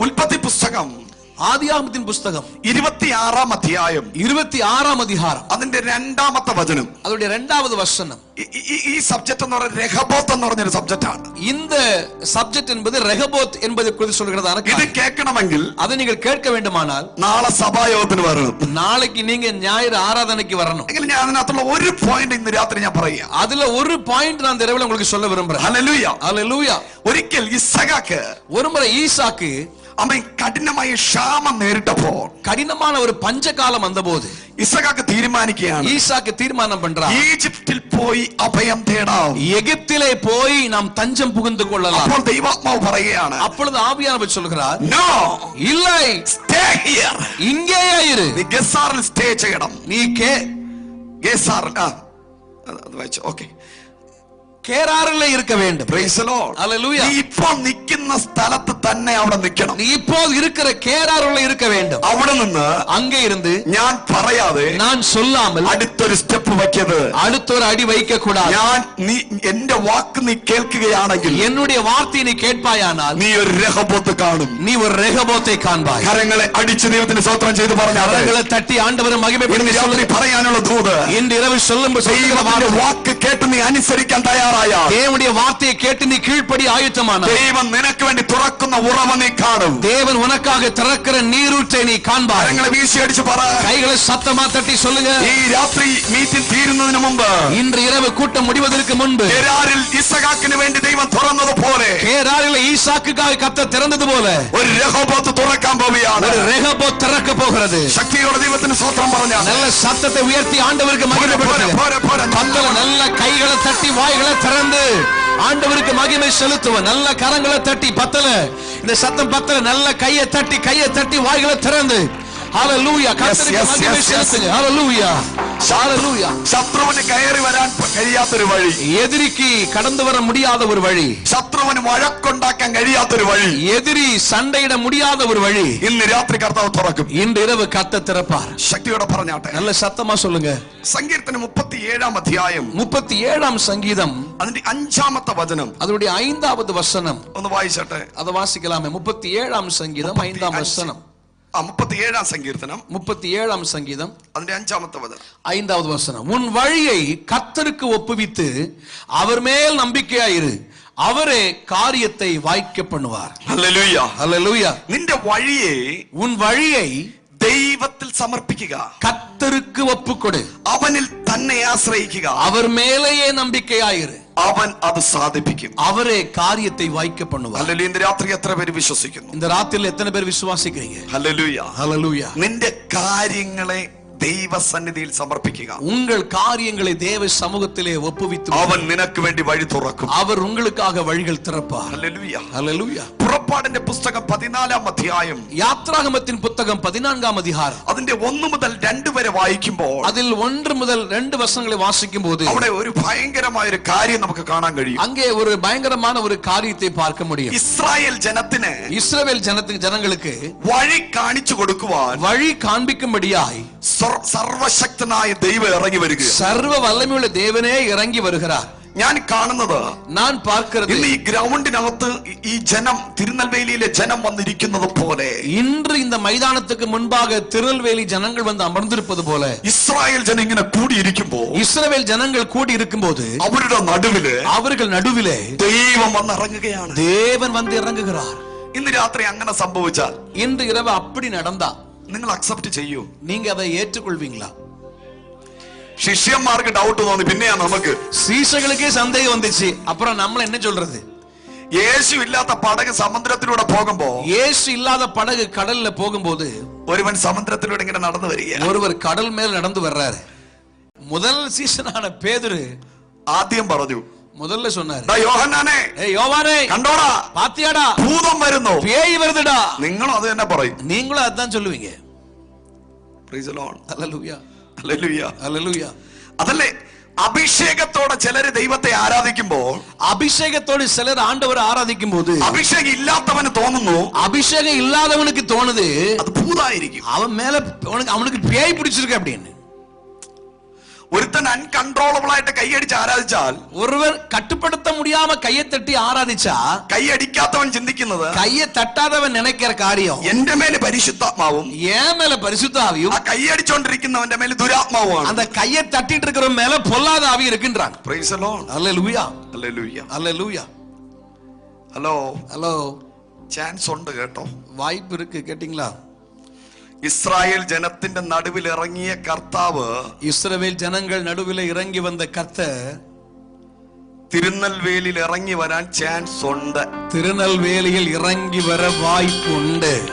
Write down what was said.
ഉൽപ്പത്തി പുസ്തകം ആദിയാമത്തിൻ പുസ്തകം 26-ാം അധ്യായം 26-ാം അധികാരം അതിന്റെ 2-ാമത്തെ വചനം. அதோட 2வது வசனம். ഈ സബ്ജക്ട് എന്ന് പറയുന്നത് രഹബോത്ത് എന്ന് പറഞ്ഞൊരു സബ്ജക്റ്റ് ആണ്. இந்த சப்ஜெக்ட் என்பது ரெகபோத் என்பதை குறித்து சொல்கிறதான ഇത് കേൾക്കണമെങ്കിൽ அதை நீங்கள் கேட்க வேண்டுமானால் നാളെ സഭായോഗത്തിന് വരണം. நாளைக்கு நீங்க ஞாயிறு ஆராதனைக்கு வரணும். എങ്കിലും ഞാൻ അതിനകത്തുള്ള ഒരു പോയിന്റ് ഇന്ന് രാത്രി ഞാൻ പറയാം. அதுல ஒரு பாயிண்ட் நான் இரவுல உங்களுக்கு சொல்ல விரும்புறேன். ഹല്ലേലൂയ ஹல்லேலூயா. ഒരിക്കൽ ഇസഹാക്ക് ஒருமுறை ஈசாக்கு അവൻ കഠിനമായ ക്ഷാമം നേരിട്ടപ്പോൾ, கடினமான ஒரு பஞ்சகாலம் வந்தபோது ഇസഹാക്ക് തീരുമാനിക്കുകയാണ്, ஈசாக்கு தீர்மானம் பண்றார், ഈജിപ്തിൽ പോയി അഭയം തേടാം. எகிப்திலே போய் நாம் தஞ்சம் புகுந்து கொள்ளலாம். അപ്പോൾ ദൈവാത്മാവ് പറയുകയാണ്, அப்பொழுது ஆவியானவர் சொல்கிறார், നോ, இல்லை, സ്റ്റേ ഹിയർ. இங்கேயே இரு. നീ ഗസാറിൽ സ്റ്റേ ചെയ്യണം. நீ ഗസാറിൽ അത് വായിച്ചു. ഓക്കെ, கேராரிலே இருக்க வேண்டும். Praise the Lord. Hallelujah. നീ ഇപ്പോൾ നിൽക്കുന്ന സ്ഥലത്ത് തന്നെ അവിടെ നിൽക്കണം. நீ இப்போ இருக்கிற கேராரிலே இருக்க வேண்டும். അവിടെ നിന്ന് அங்கே இருந்து ഞാൻ പറയാതെ நான் சொல்லாமல் അടുത്തൊരു സ്റ്റെപ്പ് വയ്ക്കരുത്. அடுத்த ஒரு அடி வைக்க கூடாது. നീ എന്റെ വാക്ക് നീ കേൾക്കുകയാണെങ്കിൽ, என்னுடைய வார்த்தையை நீ கேட்பாயானால் നീ ഒരു രഹബോത്ത് കാണും. நீ ஒரு ரெகபோத்தை காண்பாய். കരങ്ങളെ അടിച്ച് ദൈവത്തിന് സ്തോത്രം ചെയ്ത് പറഞ്ഞാൽ கரங்களை தட்டி ஆண்டவரை மகிமைப்படுத்தி രാത്രി പറയാനുള്ള ദൂത്, இன்று இரவு சொல்லும்போது ദൈവത്തിന്റെ വാക്ക് കേട്ട് നീ അനുസരിക്കാൻ തയ്യാറായ, தேவனுடைய வார்த்தையை கேட்டு நீ கீழ்ப்படி ஆயத்தமான, ദൈവം നിനക്ക് വേണ്ടി തുറക്കുന്ന ഉറവ നീ കാണും. தேவன் உனக்காக திறக்கிற நீரூற்றை நீ காண்பாய். കരങ്ങളെ വീശി അടിച്ച് പറ, கைகளை சத்தமா தட்டி சொல்லுங்க, ഈ രാത്രി മീറ്റിംഗ് തീരുന്നതിന് മുമ്പ്, இன்று இரவு கூட்டம் முடிவதற்கு முன்பு, ഗെരാരിൽ ഇസഹാക്കിന് വേണ്ടി ദൈവം തുറന്നതുപോലെ, கேராரிலே ஈசாக்குக்காக கர்த்தர் திறந்தது போல ഒരു രഹോബോത്ത് തുറക്കാൻ പോവുകയാണ്. ஒரு ரெகபோத் திறக்க போகிறது. ശക്തിയോടെ ദൈവത്തിന് സ്തോത്രം പറഞ്ഞാൽ நல்ல சத்தத்தை உயர்த்தி ஆண்டவருக்கு மகிமைப்படுத்துங்க. நல்ல கைகளை தட்டி வாய்களை திறந்து ஆண்டவருக்கு மகிமை செலுத்துவோம். நல்ல கரங்களை தட்டி பத்தல, இந்த சத்தம் பத்தல, நல்ல கையை தட்டி வாய்களை திறந்து ஹalleluya கர்த்தருக்கு மகிமை செலுத்துங்க. ஹalleluya ஹalleluya. ശത്രുവിന് കയറി വരാൻ കഴിയാത്തൊരു വഴി, எதிரிக்கு கடந்து வர முடியாத ஒரு வழி, ശത്രുവിന് വഴക്കുണ്ടാക്കാൻ കഴിയാത്തൊരു വഴി, எதிரி சண்டையிட முடியாத ஒரு வழி ഇന്ന് രാത്രി കർത്താവ് തുറക്കും. இன்று இரவு கர்த்தர் திறப்பார். ശക്തിയോടെ പറഞ്ഞാട്ടെ, நல்ல சத்தமா சொல்லுங்க. സങ്കീർത്തനം 37-ാം അധ്യായം 37-ാം சங்கீதம் അതിന്റെ 5-ാമത്തെ വചനം, அதனுடைய 5வது வசனம் ഒന്ന് വായിച്ചട്ടെ. அதை வாசிக்கலாமே. 37-ாம் சங்கீதம் 5ஆம் வசனம். 37-ാം സങ്കീർത്തനം 37-ாம் சங்கீதம் അതിന്റെ 5-ാമത്തെ വചനം, 5வது வசனம். உன் வழியை கர்த்தருக்கு ஒப்புவித்து அவர் மேல் நம்பிக்கையாயிரு, அவரே காரியத்தை வாய்க்க பண்ணுவார். ഹല്ലേലൂയ ஹல்லேலூயா. നിന്റെ വഴിയെ, உன் வழியை ദൈവത്തിൽ സമർപ്പിക്കുക, கர்த்தருக்கு ஒப்புக்கொடு, അവനിൽ തന്നെ ആശ്രയിക്കുക, அவர் மேலேயே நம்பிக்கையாயிரு, അവൻ അത് സാധിപ്പിക്കും. அவரே காரியத்தை வாய்க்க பண்ணுவார். ഹല്ലേലൂയ. ഇന്ന് രാത്രി എത്ര പേര് വിശ്വസിക്കുന്നു? இந்த ராத்திரில எத்தனை பேர் விசுவாசிக்கிறீங்க? ഹല്ലേലൂയ. ஹல்லேலூயா. നിന്റെ കാര്യങ്ങളെ ദൈവസന്നിധിയിൽ സമർപ്പിക്കുക. உங்கள் காரியங்களை தேவ சமூகத்திலே ஒப்புவித்து അവൻ നിനക്ക് വേണ്ടി വഴി തുറക്കും. அவர் உங்களுக்காக வழிகள் திறப்பார். ഹല്ലേലൂയ. ஹல்லேலூயா. പുറപ്പാടിന്റെ പുസ്തകം 14-ാം അധ്യായം யாத்ராகமத்தின் புத்தகம் 14ஆம் அதிகாரம் അതിന്റെ 1 മുതൽ 2 വരെ വായിക്കുമ്പോൾ, அதில் 1 முதல் 2 வசனங்களை வாசிக்கும் போது അവിടെ ഒരു ഭയങ്കരമായ ഒരു കാര്യം നമുക്ക് കാണാൻ കഴിയും. அங்கே ஒரு பயங்கரமான ஒரு காரியத்தை பார்க்க முடியும். ഇസ്രായേൽ ജനത്തിന് இஸ்ரவேல் ஜனங்களுக்கு വഴി കാണിച്ചു കൊടുക്കുവാൻ வழி காண்பிக்கும்படியாய் സർവശക്തനായ ദൈവം ഇറങ്ങി വരിക. சர்வ வல்லமையுள்ள தேவனே இறங்கி வருகிறார். ഞാൻ കാണുന്നത്, நான் பார்க்கிறது, ഇന്ന് ഈ ഗ്രൗണ്ടിനകത്ത് ഈ ജനം, തിരുനെൽവേലിയിലെ ജനം വന്നിരിക്കുന്നത് പോലെ, இன்று இந்த மைதானத்துக்கு முன்பாக திருநெல்வேலி ஜனங்கள் வந்து அமர்ந்திருப்பது போல, ഇസ്രായേൽ ജനം ഇങ്ങനെ കൂടിയിരിക്കുമ്പോൾ, இஸ்ரவேல் ஜனங்கள் கூடி இருக்கும்போது അവരുടെ നടുവില് அவர்கள் நடுவிலே ദൈവം വന്നിറങ്ങുകയാണ്. தேவன் வந்து இறங்குகிறார். ഇന്ന് രാത്രി അങ്ങനെ സംഭവിച്ചാൽ, இன்று இரவு அப்படி நடந்தா നിങ്ങൾ അക്സെപ്റ്റ് ചെയ്യൂ? நீங்க அதை ஏற்றுக்கொள்வீங்களா? ശിഷ്യന്മാർക്ക് ഡൗട്ട് തോന്നി, പിന്നെയാ നമുക്ക്. சீஷர்களுக்கே சந்தேகம் வந்துச்சு, அப்புறம் நம்மள என்ன சொல்றது? യേശു ഇല്ലാത്ത പടക് സമുദ്രത്തിലൂടെ പോകുമ്പോ, இயேசு இல்லாத படகு கடல்ல போகும்போது ഒരുവൻ സമുദ്രത്തിലൂടെ ഇങ്ങനെ നടന്നു വരിക. ஒருவர் கடல் மேல் நடந்து வர்றாரு. முதல் சீஷனான பேதுரு ആദ്യം പറഞ്ഞു, முதல்ல சொன்னாரு, യോഹന്നാനെ, ஏய் யோவானே, കണ്ടോടാ, பாத்தியாடா, ഭൂതം വരുന്നു. பேய் வருதுடா. നിങ്ങളും അത് തന്നെ പറയും. நீங்களும் அதான் சொல்லுவீங்க. Praise the Lord. Hallelujah hallelujah. Hallelujah. അതല്ലേ അഭിഷേകത്തോടെ ചിലര് ദൈവത്തെ ആരാധിക്കുമ്പോൾ, அபிஷேகத்தோடு சிலர் ஆண்டவரை ஆராதிக்கும் போது അഭിഷേകം ഇല്ലാത്തവന് തോന്നുന്നു அபிஷேகம் இல்லாதவனுக்கு தோணுது അത് ഭൂതായിരിക്കും. அவன் மேல அவனுக்கு பேய் பிடிச்சிருக்கு அப்படின்னு. ഒരുത്തൻ അൺകൺട്രോളബിൾ ആയിട്ട് കൈയടിച്ച് ആരാധിച്ചാൽ, ஒருவர் கட்டுப்படுத்த முடியாம கையை தட்டி ஆராதிச்சா, കൈയടിക്കാത്തവൻ ചിന്തിക്കുന്നത് கையை தட்டாதவன் நினைக்கிற காரியம் എന്റെ മേലെ പരിശുദ്ധാത്മാവും ஏன் மேல பரிசுத்த ஆவியும், ആ കൈയടിച്ചോണ്ടിരിക്കുന്നവന്റെ മേലെ ദുരാത്മാവുമാണ്. அந்த கையை தட்டிட்டு இருக்கிற மேல பொல்லாத ஆவி இருக்கின்றான். Praise the Lord. Hallelujah, Hallelujah. Hallelujah. Hello, hello, chance ഉണ്ട് കേട്ടോ. வாய்ப்பு இருக்கு, கேட்டீங்களா? ഇസ്രായേൽ ജനത്തിന്റെ നടുവിൽ ഇറങ്ങിയ കർത്താവ്, இஸ்ரவேல் ஜனங்கள் நடுவில் இறங்கி வந்த கர்த்தர் തിരുനെൽവേലിയിൽ ഇറങ്ങി വരാൻ ചാൻസ് ഉണ്ട്. திருநெல்வேலியில் இறங்கி வர வாய்ப்பு உண்டு.